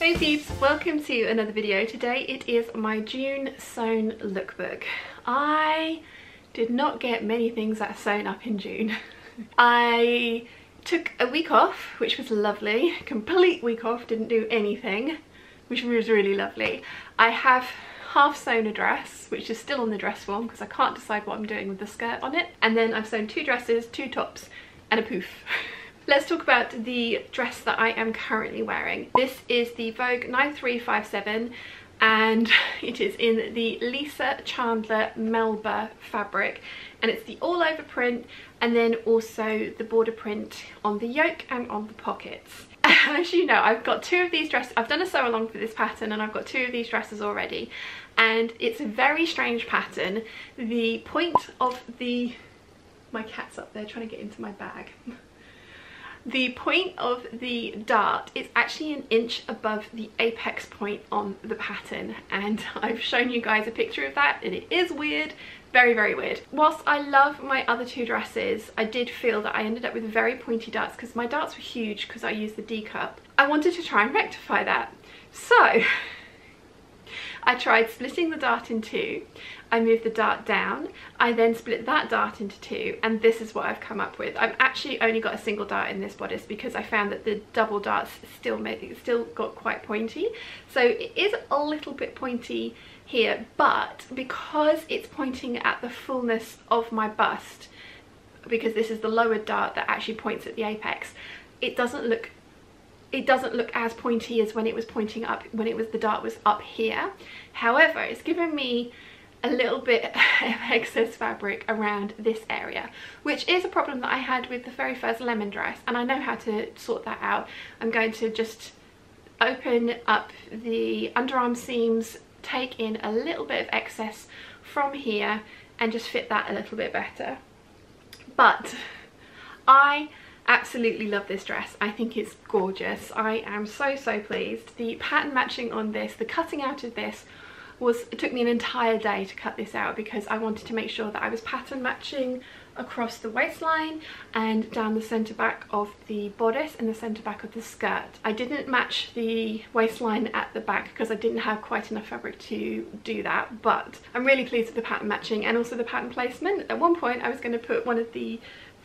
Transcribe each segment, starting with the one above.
Hey peeps, welcome to another video. Today it is my June sewn lookbook. I did not get many things that are sewn up in June. I took a week off, which was lovely. Complete week off, didn't do anything, which was really lovely. I have half sewn a dress, which is still on the dress form because I can't decide what I'm doing with the skirt on it. And then I've sewn 2 dresses, 2 tops and a poof. Let's talk about the dress that I am currently wearing. This is the Vogue 9357 and it is in the Lisa Chandler Melba fabric, and it's the all over print and then also the border print on the yoke and on the pockets. As you know, I've got 2 of these dresses. I've done a sew along for this pattern and I've got 2 of these dresses already, and it's a very strange pattern. The point of the... my cat's up there trying to get into my bag. The point of the dart is actually an inch above the apex point on the pattern, and I've shown you guys a picture of that and it is weird, very weird. Whilst I love my other 2 dresses, I did feel that I ended up with very pointy darts because my darts were huge because I used the D cup. I wanted to try and rectify that, so I tried splitting the dart in 2. I moved the dart down, I then split that dart into 2, and this is what I've come up with. I've actually only got a single dart in this bodice because I found that the double darts still got quite pointy. So it is a little bit pointy here, but because it's pointing at the fullness of my bust, because this is the lower dart that actually points at the apex, it doesn't look as pointy as when it was pointing up, when the dart was up here. However, it's given me a little bit of excess fabric around this area, which is a problem that I had with the very first lemon dress, and I know how to sort that out. I'm going to just open up the underarm seams, take in a little bit of excess from here and just fit that a little bit better. But I absolutely love this dress. I think it's gorgeous. I am so pleased. The pattern matching on this, the cutting out of this, it took me an entire day to cut this out because I wanted to make sure that I was pattern matching across the waistline and down the centre back of the bodice and the centre back of the skirt. I didn't match the waistline at the back because I didn't have quite enough fabric to do that, but I'm really pleased with the pattern matching and also the pattern placement. At one point I was going to put one of the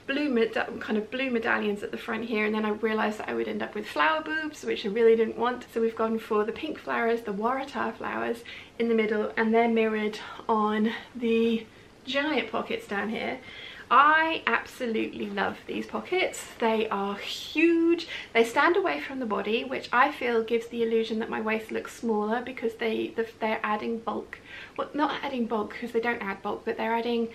blue medallions at the front here, and then I realised that I would end up with flower boobs, which I really didn't want, so we've gone for the pink flowers, the Waratah flowers in the middle, and they're mirrored on the giant pockets down here. I absolutely love these pockets. They are huge. They stand away from the body, which I feel gives the illusion that my waist looks smaller because they're adding bulk. Well, not adding bulk because they don't add bulk, but they're adding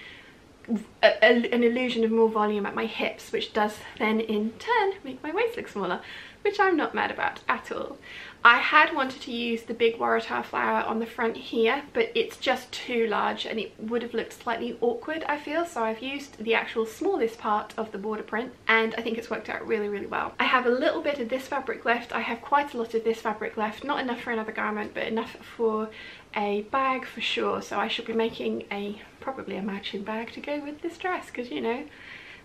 an illusion of more volume at my hips, which does then in turn make my waist look smaller, which I'm not mad about at all. I had wanted to use the big Waratah flower on the front here, but it's just too large and it would have looked slightly awkward, I feel, so I've used the actual smallest part of the border print and I think it's worked out really well. I have a little bit of this fabric left. I have quite a lot of this fabric left, not enough for another garment but enough for a bag for sure, so I should be making probably a matching bag to go with this dress because, you know,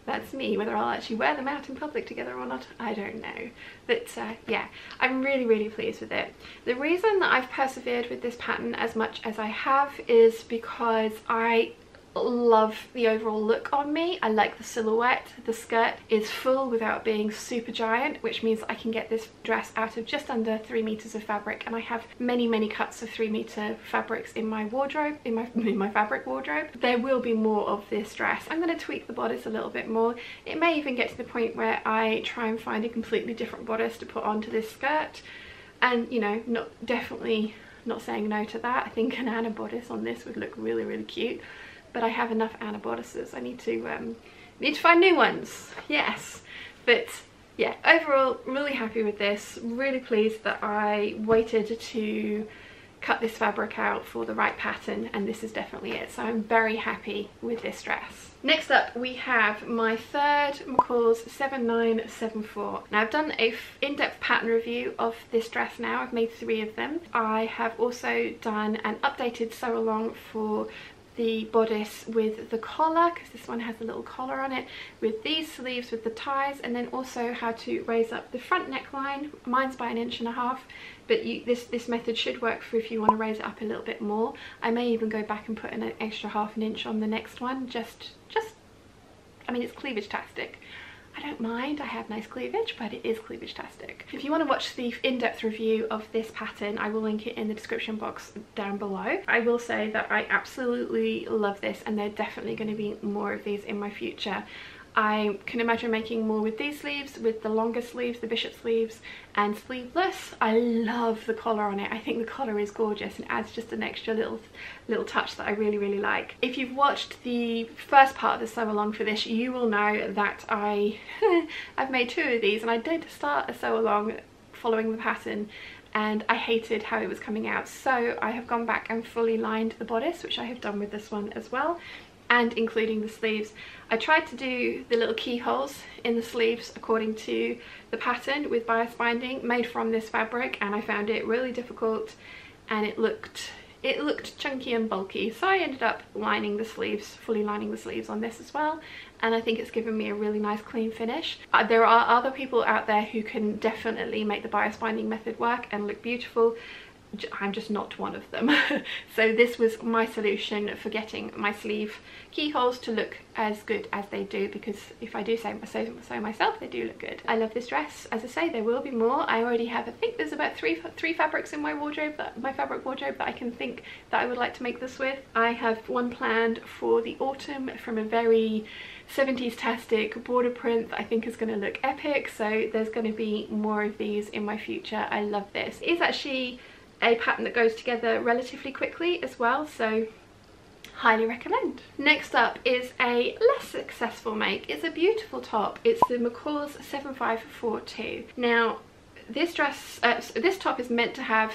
that's me. Whether I'll actually wear them out in public together or not, I don't know. But yeah, I'm really pleased with it. The reason that I've persevered with this pattern as much as I have is because I love the overall look on me. I like the silhouette. The skirt is full without being super giant, which means I can get this dress out of just under 3 meters of fabric, and I have many cuts of 3-meter fabrics in my wardrobe, in my fabric wardrobe. There will be more of this dress. I'm going to tweak the bodice a little bit more. It may even get to the point where I try and find a completely different bodice to put onto this skirt, and you know, definitely not saying no to that. I think an Anna bodice on this would look really cute. But I have enough Anna bodices. I need to find new ones. Yes, but yeah, overall really happy with this. Really pleased that I waited to cut this fabric out for the right pattern, and this is definitely it. So I'm very happy with this dress. Next up we have my third McCalls 7974. Now I've done a in-depth pattern review of this dress now. I've made 3 of them. I have also done an updated sew along for the bodice with the collar, because this one has a little collar on it, with these sleeves with the ties, and then also how to raise up the front neckline. Mine's by 1.5 inches, but this method should work for if you want to raise it up a little bit more. I may even go back and put an extra 1/2 inch on the next one, I mean, it's cleavage-tastic. I don't mind, I have nice cleavage, but it is cleavage-tastic. If you want to watch the in-depth review of this pattern, I will link it in the description box down below. I will say that I absolutely love this, and there are definitely going to be more of these in my future. I can imagine making more with these sleeves, with the longer sleeves, the bishop sleeves, and sleeveless. I love the collar on it. I think the collar is gorgeous and adds just an extra little touch that I really like. If you've watched the first part of the sew along for this, you will know that I've made 2 of these, and I did start a sew along following the pattern, and I hated how it was coming out, so I have gone back and fully lined the bodice, which I have done with this one as well, and including the sleeves. I tried to do the little keyholes in the sleeves according to the pattern with bias binding made from this fabric, and I found it really difficult, and it looked chunky and bulky, so I ended up lining the sleeves, fully lining the sleeves on this as well, and I think it's given me a really nice clean finish. There are other people out there who can definitely make the bias binding method work and look beautiful. I'm just not one of them. So this was my solution for getting my sleeve keyholes to look as good as they do, because if I do sew myself, they do look good. I love this dress. As I say, there will be more. I already have, I think there's about three fabrics in my wardrobe, my fabric wardrobe, that I can think that I would like to make this with. I have one planned for the autumn from a very 70s-tastic border print that I think is going to look epic, so there's going to be more of these in my future. I love this. It is actually a pattern that goes together relatively quickly as well, so highly recommend. Next up is a less successful make. It's a beautiful top. It's the Macaws 7542. Now this dress, this top is meant to have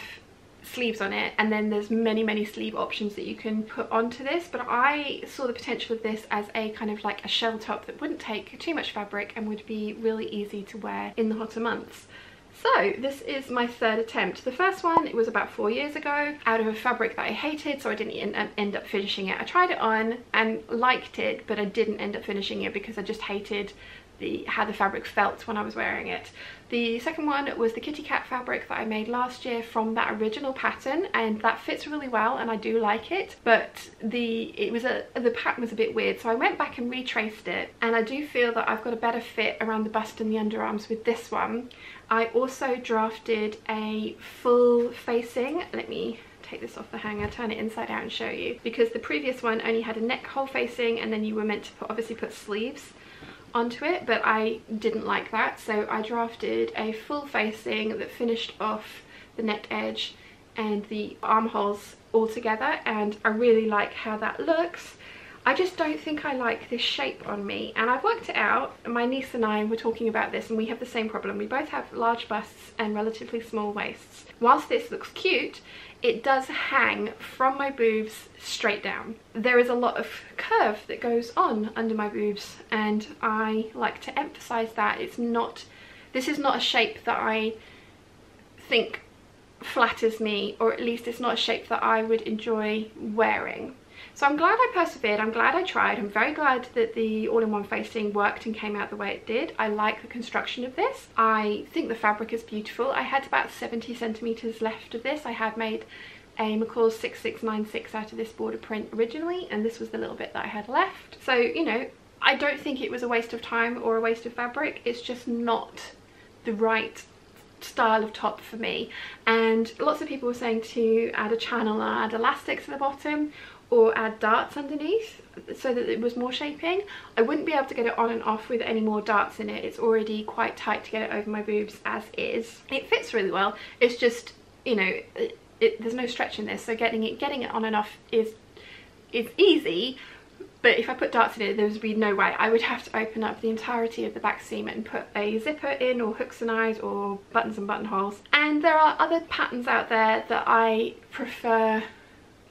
sleeves on it, and then there's many sleeve options that you can put onto this, but I saw the potential of this as a kind of like a shell top that wouldn't take too much fabric and would be really easy to wear in the hotter months. So this is my 3rd attempt. The first one, it was about 4 years ago, out of a fabric that I hated, so I didn't end up finishing it. I tried it on and liked it, but I didn't end up finishing it because I just hated how the fabric felt when I was wearing it. The second one was the kitty cat fabric that I made last year from that original pattern, and that fits really well and I do like it, but the pattern was a bit weird, so I went back and retraced it, and I do feel that I've got a better fit around the bust and the underarms with this one. I also drafted a full facing. Let me take this off the hanger, turn it inside out and show you, because the previous one only had a neck hole facing, and then you were meant to obviously put sleeves onto it, but I didn't like that, so I drafted a full facing that finished off the neck edge and the armholes all together, and I really like how that looks. I just don't think I like this shape on me, and I've worked it out. My niece and I were talking about this, and we have the same problem. We both have large busts and relatively small waists. Whilst this looks cute, it does hang from my boobs straight down. There is a lot of curve that goes on under my boobs, and I like to emphasize that this is not a shape that I think flatters me, or at least it's not a shape that I would enjoy wearing. So I'm glad I persevered, I'm glad I tried, I'm very glad that the all-in-one facing worked and came out the way it did. I like the construction of this. I think the fabric is beautiful. I had about 70 centimeters left of this. I had made a McCalls 6696 out of this border print originally, and this was the little bit that I had left. So, you know, I don't think it was a waste of time or a waste of fabric. It's just not the right style of top for me. And lots of people were saying to add a channel or add elastics at the bottom, or add darts underneath so that it was more shaping. I wouldn't be able to get it on and off with any more darts in it. It's already quite tight to get it over my boobs as is. It fits really well. It's just, you know, there's no stretch in this, so getting it on and off is easy. But if I put darts in it, there would be no way. I would have to open up the entirety of the back seam and put a zipper in, or hooks and eyes, or buttons and buttonholes. And there are other patterns out there that I prefer.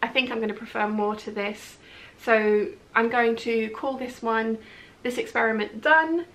I think I'm going to prefer more to this, so I'm going to call this experiment done.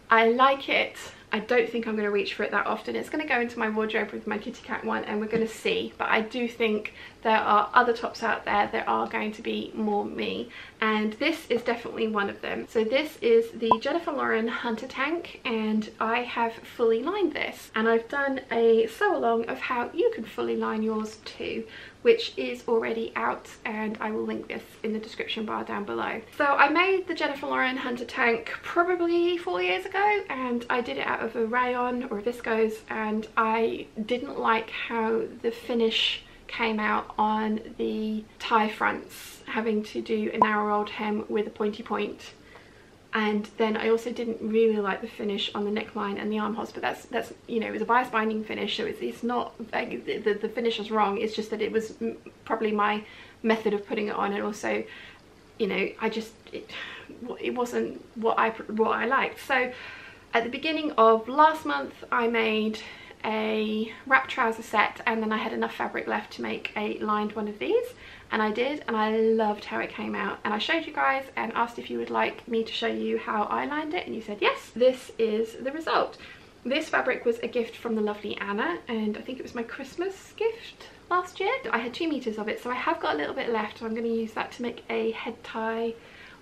I like it. I don't think I'm going to reach for it that often. It's going to go into my wardrobe with my kitty cat one, and we're going to see. But I do think there are other tops out there that are going to be more me, and this is definitely one of them. So this is the Jennifer Lauren Hunter Tank, and I have fully lined this, and I've done a sew along of how you can fully line yours too, which is already out, and I will link this in the description bar down below. So I made the Jennifer Lauren Hunter Tank probably 4 years ago, and I did it out of a rayon or a viscose, and I didn't like how the finish came out on the tie fronts, having to do a narrow rolled hem with a pointy point. And then I also didn't really like the finish on the neckline and the armholes, but that's you know, it was a bias binding finish, so it's not like the finish is wrong. It's just that it was probably my method of putting it on, and also, you know, it wasn't what I liked. So at the beginning of last month I made a wrap trouser set, and then I had enough fabric left to make a lined one of these, and I did, and I loved how it came out, and I showed you guys and asked if you would like me to show you how I lined it, and you said yes. This is the result. This fabric was a gift from the lovely Anna, and I think it was my Christmas gift last year. I had 2 meters of it, so I have got a little bit left, so I'm going to use that to make a head tie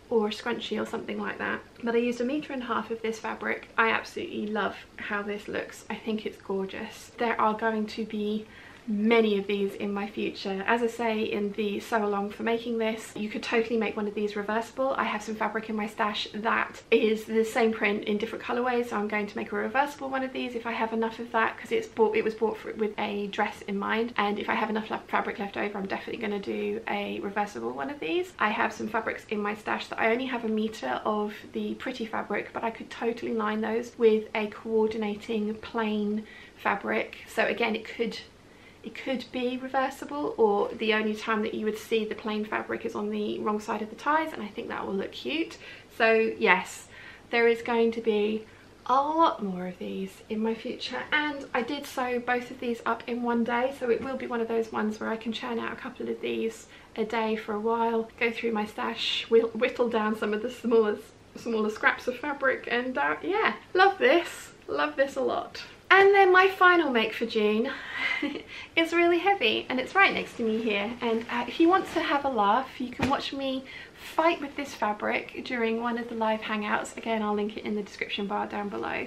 or a scrunchie or something like that. But I used 1.5 meters of this fabric. I absolutely love how this looks. I think it's gorgeous. There are going to be many of these in my future. As I say in the sew along for making this, you could totally make one of these reversible. I have some fabric in my stash that is the same print in different colorways, so I'm going to make a reversible one of these if I have enough of that, because it was bought with a dress in mind, and if I have enough fabric left over, I'm definitely going to do a reversible one of these. I have some fabrics in my stash that I only have 1 meter of the pretty fabric, but I could totally line those with a coordinating plain fabric. So again, it could be reversible, or the only time that you would see the plain fabric is on the wrong side of the ties, and I think that will look cute. So yes, there is going to be a lot more of these in my future, and I did sew both of these up in one day, so it will be one of those ones where I can churn out a couple of these a day for a while, go through my stash, whittle down some of the smaller scraps of fabric, and yeah, love this a lot. And then my final make for June is really heavy, and it's right next to me here, and if you want to have a laugh, you can watch me fight with this fabric during one of the live hangouts. Again, I'll link it in the description bar down below.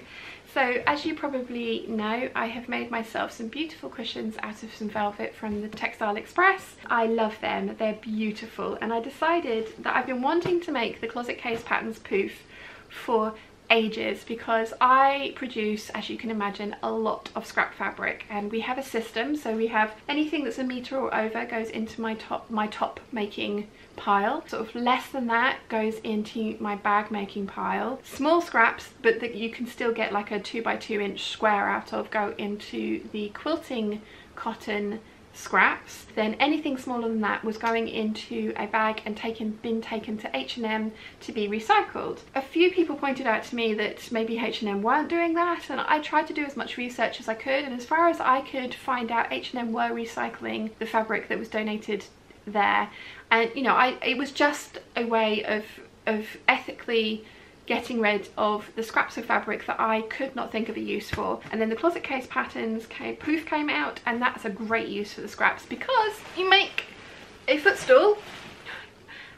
So as you probably know, I have made myself some beautiful cushions out of some velvet from the Textile Express. I love them, they're beautiful, and I decided that I've been wanting to make the Closet Case Patterns poof for ages, because I produce, as you can imagine, a lot of scrap fabric, and we have a system. So we have anything that's 1 meter or over goes into my top making pile, sort of less than that goes into my bag making pile. Small scraps, but that you can still get like a 2 by 2 inch square out of, go into the quilting cotton scraps. Then anything smaller than that was going into a bag and been taken to H&M to be recycled. A few people pointed out to me that maybe H&M weren't doing that, and I tried to do as much research as I could, and as far as I could find out, H&M were recycling the fabric that was donated there. And you know, it was just a way of ethically getting rid of the scraps of fabric that I could not think of a use for. And then the Closet Case Patterns poof came out, and that's a great use for the scraps, because you make a footstool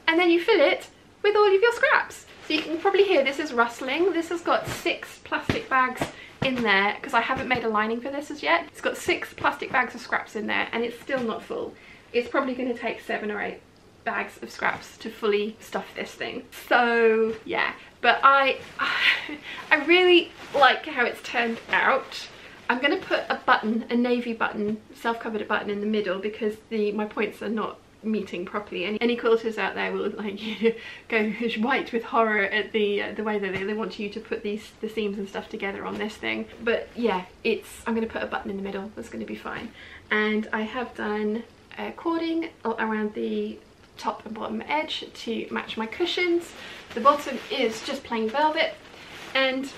and then you fill it with all of your scraps. So you can probably hear this is rustling. This has got 6 plastic bags in there, because I haven't made a lining for this as yet. It's got 6 plastic bags of scraps in there, and it's still not full. It's probably going to take 7 or 8 bags of scraps to fully stuff this thing. So yeah, but I really like how it's turned out. I'm going to put a button, a navy button, self-covered button in the middle, because my points are not meeting properly. Any quilters out there will like go white with horror at the way that they want you to put the seams and stuff together on this thing. But yeah, I'm going to put a button in the middle. That's going to be fine. And I have done cording around the top and bottom edge to match my cushions. The bottom is just plain velvet, and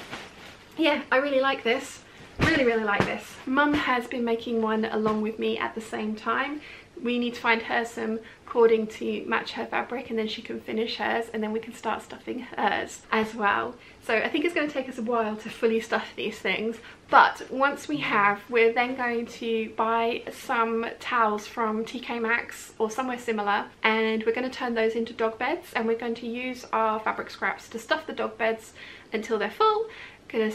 yeah, I really like this. Really like this. Mum has been making one along with me at the same time. we need to find her some cording to match her fabric, and then she can finish hers, and then we can start stuffing hers as well. So I think it's going to take us a while to fully stuff these things, but once we have, we're then going to buy some towels from TK Maxx or somewhere similar, and we're going to turn those into dog beds, and we're going to use our fabric scraps to stuff the dog beds until they're full. Gonna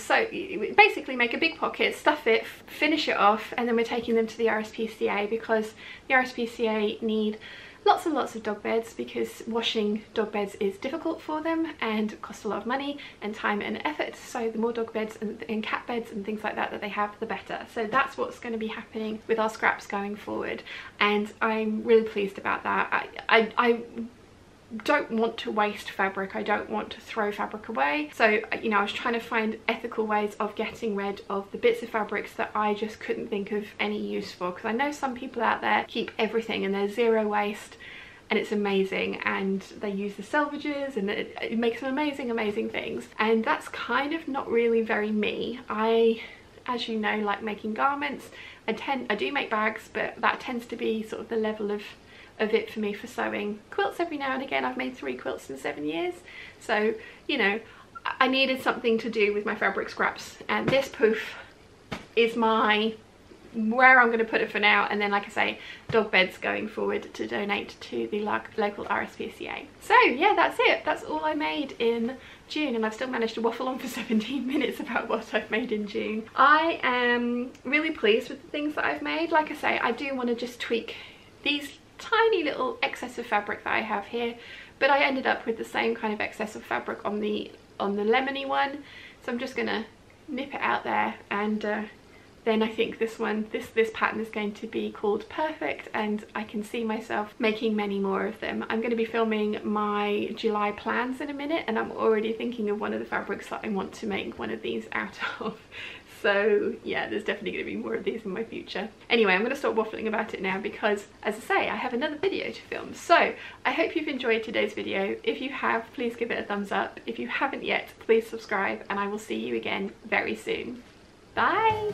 basically make a big pocket, stuff it, finish it off, and then we're taking them to the RSPCA, because the RSPCA need lots and lots of dog beds, because washing dog beds is difficult for them and costs a lot of money and time and effort. So the more dog beds and cat beds and things like that that they have, the better. So that's what's going to be happening with our scraps going forward, and I'm really pleased about that. I don't want to waste fabric, I don't want to throw fabric away. So, you know, I was trying to find ethical ways of getting rid of the bits of fabrics that I just couldn't think of any use for, because I know some people out there keep everything and there's zero waste and it's amazing, and they use the selvages and it makes some amazing things, and that's kind of not really very me. I, as you know, like making garments. I do make bags, but that tends to be sort of the level of it for me for sewing. Quilts every now and again. I've made 3 quilts in 7 years, so you know, I needed something to do with my fabric scraps, and this poof is where I'm going to put it for now, and then, like I say, dog beds going forward to donate to the local RSPCA. So yeah, that's it. That's all I made in June, and I've still managed to waffle on for 17 minutes about what I've made in June. I am really pleased with the things that I've made. Like I say, I do want to just tweak these tiny little excess of fabric that I have here, but I ended up with the same kind of excess of fabric on the lemony one, so I'm just gonna nip it out there, and then I think this pattern is going to be called Perfect, and I can see myself making many more of them. I'm going to be filming my July plans in a minute, and I'm already thinking of one of the fabrics that I want to make one of these out of. So yeah, there's definitely going to be more of these in my future. Anyway, I'm going to stop waffling about it now, because as I say, I have another video to film. So I hope you've enjoyed today's video. If you have, please give it a thumbs up. If you haven't yet, please subscribe, and I will see you again very soon. Bye!